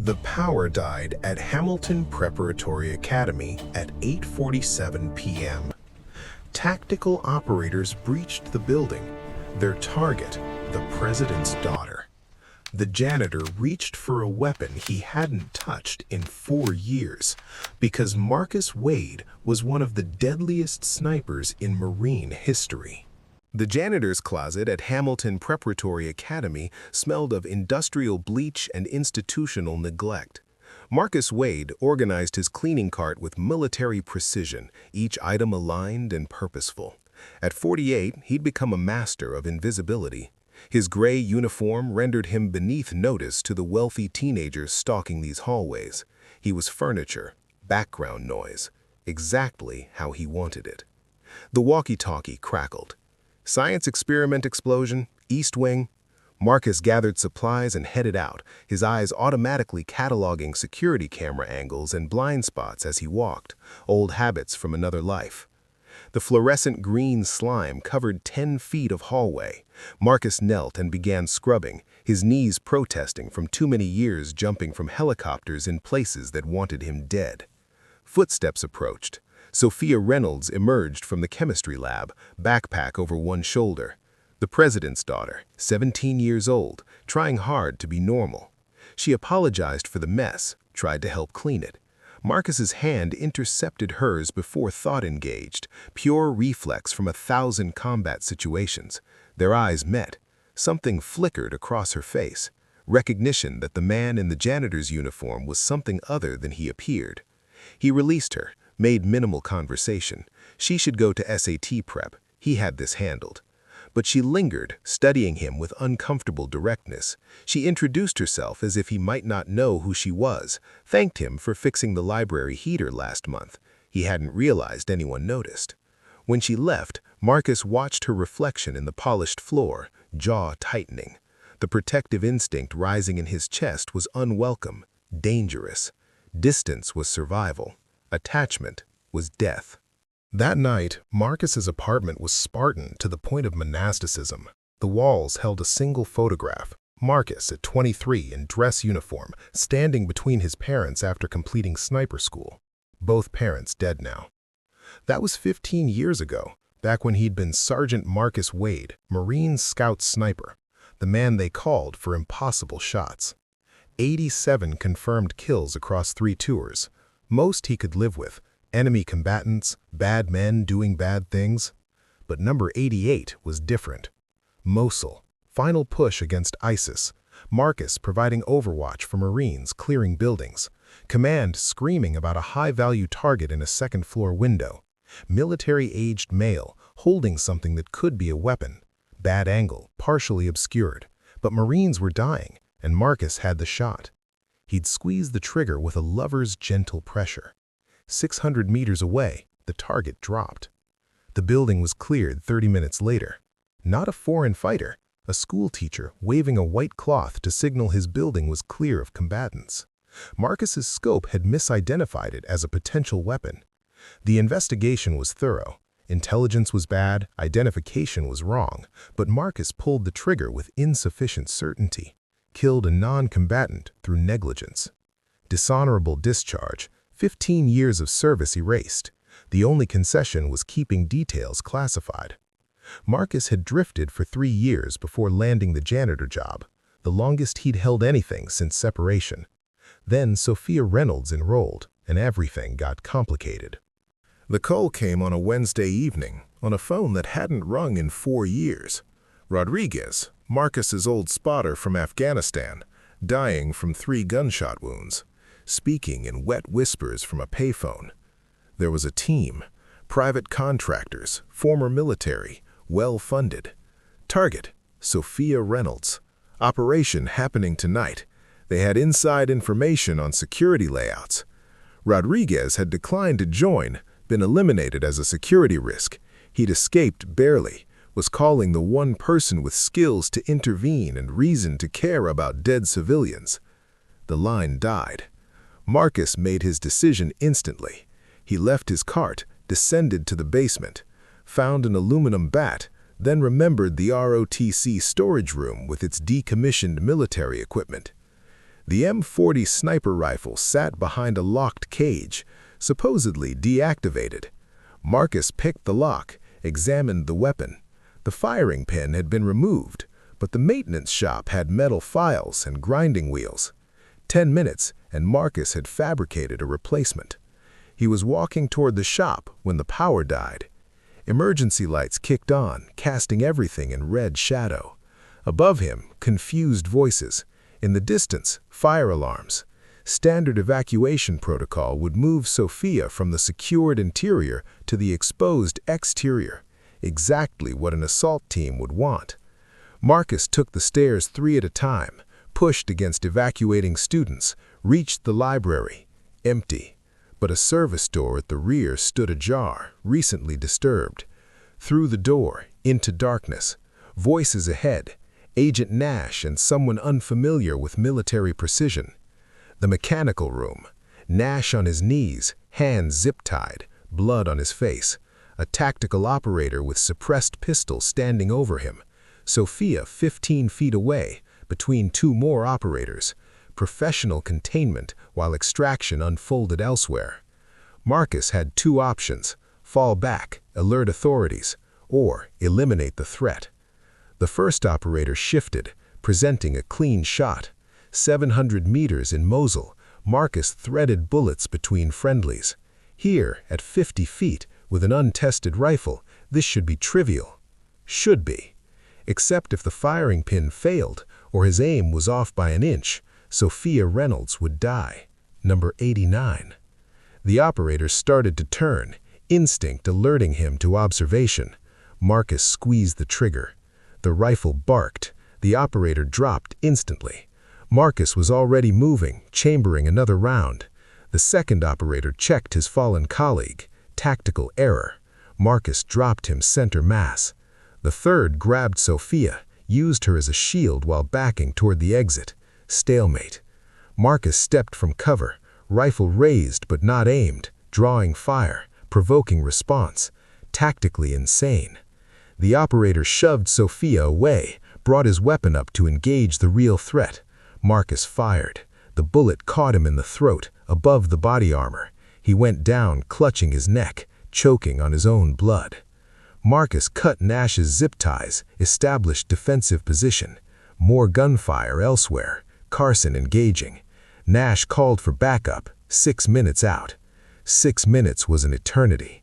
The power died at Hamilton Preparatory Academy at 8:47 p.m. Tactical operators breached the building. Their target, the president's daughter. The janitor reached for a weapon he hadn't touched in 4 years because Marcus Wade was one of the deadliest snipers in Marine history. The janitor's closet at Hamilton Preparatory Academy smelled of industrial bleach and institutional neglect. Marcus Wade organized his cleaning cart with military precision, each item aligned and purposeful. At 48, he'd become a master of invisibility. His gray uniform rendered him beneath notice to the wealthy teenagers stalking these hallways. He was furniture, background noise, exactly how he wanted it. The walkie-talkie crackled. Science experiment explosion, East Wing. Marcus gathered supplies and headed out, his eyes automatically cataloging security camera angles and blind spots as he walked, old habits from another life. The fluorescent green slime covered 10 feet of hallway. Marcus knelt and began scrubbing, his knees protesting from too many years jumping from helicopters in places that wanted him dead. Footsteps approached. Sophia Reynolds emerged from the chemistry lab, backpack over one shoulder. The president's daughter, 17 years old, trying hard to be normal. She apologized for the mess, tried to help clean it. Marcus's hand intercepted hers before thought engaged, pure reflex from 1,000 combat situations. Their eyes met. Something flickered across her face. Recognition that the man in the janitor's uniform was something other than he appeared. He released her, made minimal conversation. She should go to SAT prep. He had this handled. But she lingered, studying him with uncomfortable directness. She introduced herself as if he might not know who she was, thanked him for fixing the library heater last month. He hadn't realized anyone noticed. When she left, Marcus watched her reflection in the polished floor, jaw tightening. The protective instinct rising in his chest was unwelcome, dangerous. Distance was survival. Attachment was death. That night, Marcus's apartment was Spartan to the point of monasticism. The walls held a single photograph, Marcus at 23 in dress uniform, standing between his parents after completing sniper school. Both parents dead now. That was 15 years ago, back when he'd been Sergeant Marcus Wade, Marine Scout Sniper, the man they called for impossible shots. 87 confirmed kills across 3 tours. Most he could live with, enemy combatants, bad men doing bad things. But number 88 was different. Mosul, final push against ISIS. Marcus providing overwatch for Marines clearing buildings. Command screaming about a high-value target in a second-floor window. Military-aged male holding something that could be a weapon. Bad angle, partially obscured. But Marines were dying, and Marcus had the shot. He'd squeezed the trigger with a lover's gentle pressure. 600 meters away, the target dropped. The building was cleared 30 minutes later. Not a foreign fighter, a school teacher waving a white cloth to signal his building was clear of combatants. Marcus's scope had misidentified it as a potential weapon. The investigation was thorough. Intelligence was bad, identification was wrong, but Marcus pulled the trigger with insufficient certainty. Killed a non-combatant through negligence. Dishonorable discharge, 15 years of service erased. The only concession was keeping details classified. Marcus had drifted for 3 years before landing the janitor job, the longest he'd held anything since separation. Then Sophia Reynolds enrolled, and everything got complicated. The call came on a Wednesday evening, on a phone that hadn't rung in 4 years. Rodriguez, Marcus's old spotter from Afghanistan, dying from 3 gunshot wounds, speaking in wet whispers from a payphone. There was a team, private contractors, former military, well-funded. Target, Sophia Reynolds. Operation happening tonight. They had inside information on security layouts. Rodriguez had declined to join, been eliminated as a security risk. He'd escaped barely, was calling the one person with skills to intervene and reason to care about dead civilians. The line died. Marcus made his decision instantly. He left his cart, descended to the basement, found an aluminum bat, then remembered the ROTC storage room with its decommissioned military equipment. The M40 sniper rifle sat behind a locked cage, supposedly deactivated. Marcus picked the lock, examined the weapon. The firing pin had been removed, but the maintenance shop had metal files and grinding wheels. 10 minutes, and Marcus had fabricated a replacement. He was walking toward the shop when the power died. Emergency lights kicked on, casting everything in red shadow. Above him, confused voices. In the distance, fire alarms. Standard evacuation protocol would move Sophia from the secured interior to the exposed exterior, exactly what an assault team would want. Marcus took the stairs 3 at a time, pushed against evacuating students, reached the library. Empty. But a service door at the rear stood ajar, recently disturbed. Through the door, into darkness. Voices ahead. Agent Nash and someone unfamiliar with military precision. The mechanical room. Nash on his knees, hands zip-tied, blood on his face. A tactical operator with suppressed pistol standing over him. Sophia 15 feet away, between 2 more operators. Professional containment while extraction unfolded elsewhere. Marcus had 2 options: fall back, alert authorities, or eliminate the threat. The first operator shifted, presenting a clean shot. 700 meters in Mosul, Marcus threaded bullets between friendlies. Here, at 50 feet, with an untested rifle, this should be trivial. Should be. Except if the firing pin failed, or his aim was off by an inch, Sophia Reynolds would die. Number 89. The operator started to turn, instinct alerting him to observation. Marcus squeezed the trigger. The rifle barked. The operator dropped instantly. Marcus was already moving, chambering another round. The second operator checked his fallen colleague. Tactical error. Marcus dropped him center mass. The third grabbed Sophia, used her as a shield while backing toward the exit. Stalemate. Marcus stepped from cover, rifle raised but not aimed, drawing fire, provoking response. Tactically insane. The operator shoved Sophia away, brought his weapon up to engage the real threat. Marcus fired. The bullet caught him in the throat, above the body armor. He went down, clutching his neck, choking on his own blood. Marcus cut Nash's zip ties, established defensive position. More gunfire elsewhere. Carson engaging. Nash called for backup, 6 minutes out. 6 minutes was an eternity.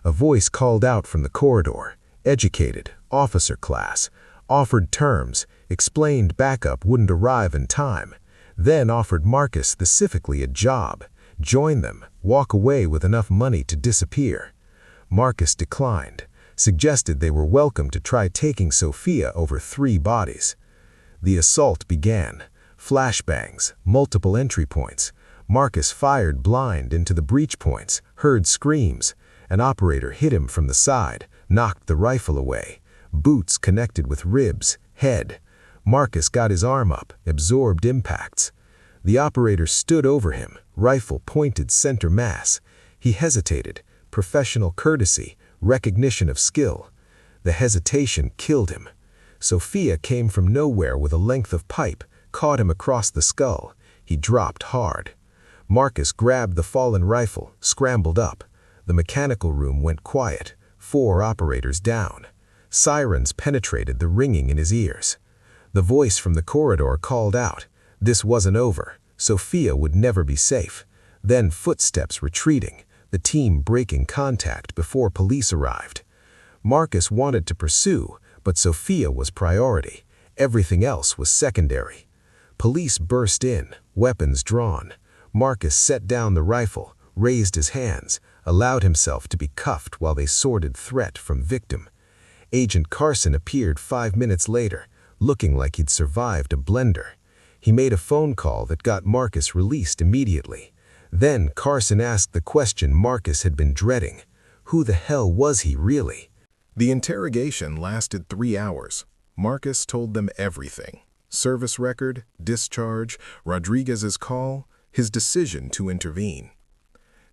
A voice called out from the corridor. Educated, officer class. Offered terms, explained backup wouldn't arrive in time. Then offered Marcus specifically a job. Join them, walk away with enough money to disappear. Marcus declined. Suggested they were welcome to try taking Sophia over 3 bodies. The assault began. Flashbangs, multiple entry points. Marcus fired blind into the breach points, heard screams. An operator hit him from the side, knocked the rifle away. Boots connected with ribs, head. Marcus got his arm up, absorbed impacts. The operator stood over him, rifle pointed center mass. He hesitated. Professional courtesy, recognition of skill. The hesitation killed him. Sophia came from nowhere with a length of pipe, caught him across the skull. He dropped hard. Marcus grabbed the fallen rifle, scrambled up. The mechanical room went quiet. 4 operators down. Sirens penetrated the ringing in his ears. The voice from the corridor called out. This wasn't over. Sophia would never be safe. Then footsteps retreating, the team breaking contact before police arrived. Marcus wanted to pursue, but Sophia was priority. Everything else was secondary. Police burst in, weapons drawn. Marcus set down the rifle, raised his hands, allowed himself to be cuffed while they sorted threat from victim. Agent Carson appeared 5 minutes later, looking like he'd survived a blender. He made a phone call that got Marcus released immediately. Then Carson asked the question Marcus had been dreading. Who the hell was he really? The interrogation lasted 3 hours. Marcus told them everything. Service record, discharge, Rodriguez's call, his decision to intervene.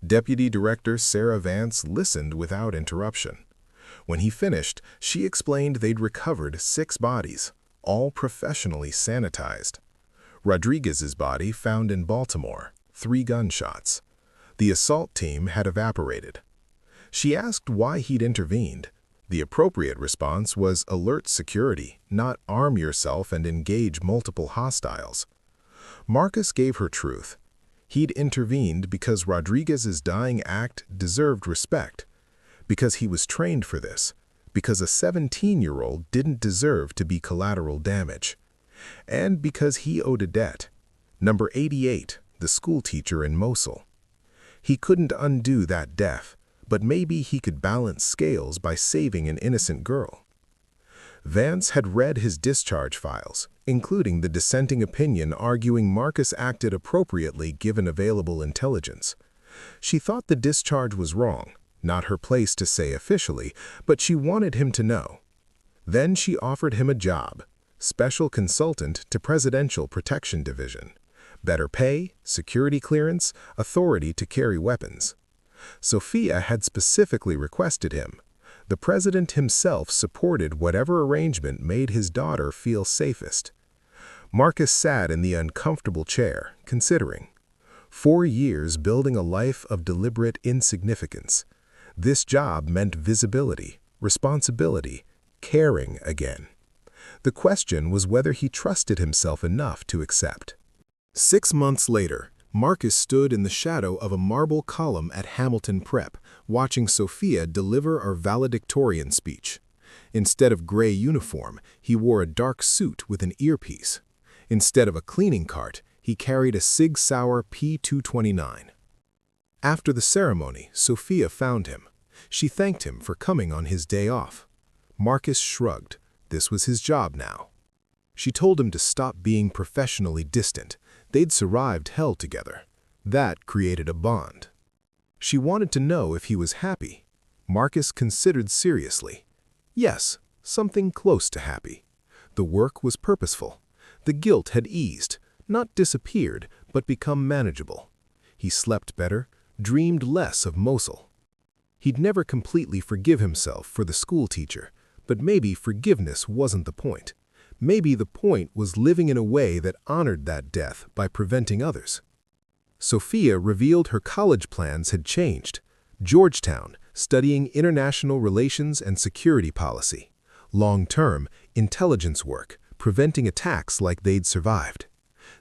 Deputy Director Sarah Vance listened without interruption. When he finished, she explained they'd recovered 6 bodies, all professionally sanitized. Rodriguez's body found in Baltimore, 3 gunshots. The assault team had evaporated. She asked why he'd intervened. The appropriate response was alert security, not arm yourself and engage multiple hostiles. Marcus gave her truth. He'd intervened because Rodriguez's dying act deserved respect, because he was trained for this, because a 17-year-old didn't deserve to be collateral damage, and because he owed a debt. Number 88, the schoolteacher in Mosul. He couldn't undo that death, but maybe he could balance scales by saving an innocent girl. Vance had read his discharge files, including the dissenting opinion arguing Marcus acted appropriately given available intelligence. She thought the discharge was wrong, not her place to say officially, but she wanted him to know. Then she offered him a job, special consultant to Presidential Protection Division. Better pay, security clearance, authority to carry weapons. Sophia had specifically requested him. The president himself supported whatever arrangement made his daughter feel safest. Marcus sat in the uncomfortable chair, considering. 4 years building a life of deliberate insignificance. This job meant visibility, responsibility, caring again. The question was whether he trusted himself enough to accept. 6 months later, Marcus stood in the shadow of a marble column at Hamilton Prep, watching Sophia deliver her valedictorian speech. Instead of gray uniform, he wore a dark suit with an earpiece. Instead of a cleaning cart, he carried a Sig Sauer P229. After the ceremony, Sophia found him. She thanked him for coming on his day off. Marcus shrugged. This was his job now. She told him to stop being professionally distant. They'd survived hell together. That created a bond. She wanted to know if he was happy. Marcus considered seriously. Yes, something close to happy. The work was purposeful. The guilt had eased, not disappeared, but become manageable. He slept better, dreamed less of Mosul. He'd never completely forgive himself for the schoolteacher, but maybe forgiveness wasn't the point. Maybe the point was living in a way that honored that death by preventing others. Sophia revealed her college plans had changed. Georgetown, studying international relations and security policy. Long-term, intelligence work, preventing attacks like they'd survived.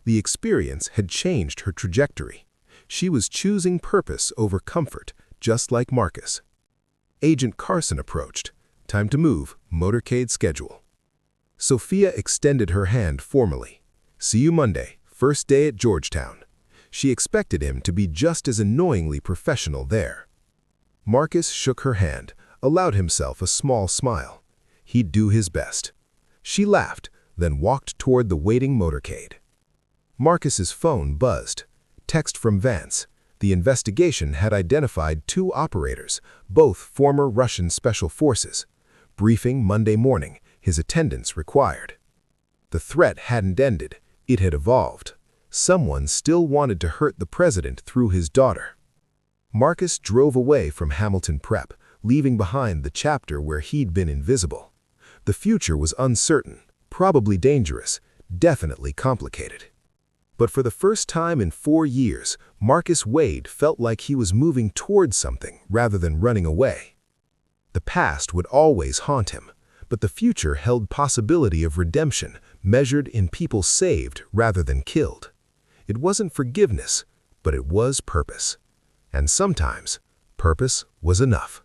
The experience had changed her trajectory. She was choosing purpose over comfort, just like Marcus. Agent Carson approached. Time to move, motorcade schedule. Sophia extended her hand formally. See you Monday, first day at Georgetown. She expected him to be just as annoyingly professional there. Marcus shook her hand, allowed himself a small smile. He'd do his best. She laughed, then walked toward the waiting motorcade. Marcus's phone buzzed. Text from Vance. The investigation had identified 2 operators, both former Russian special forces. Briefing Monday morning. His attendance required. The threat hadn't ended. It had evolved. Someone still wanted to hurt the president through his daughter. Marcus drove away from Hamilton Prep, leaving behind the chapter where he'd been invisible. The future was uncertain, probably dangerous, definitely complicated. But for the first time in 4 years, Marcus Wade felt like he was moving towards something rather than running away. The past would always haunt him, but the future held possibility of redemption measured in people saved rather than killed. It wasn't forgiveness, but it was purpose. And sometimes, purpose was enough.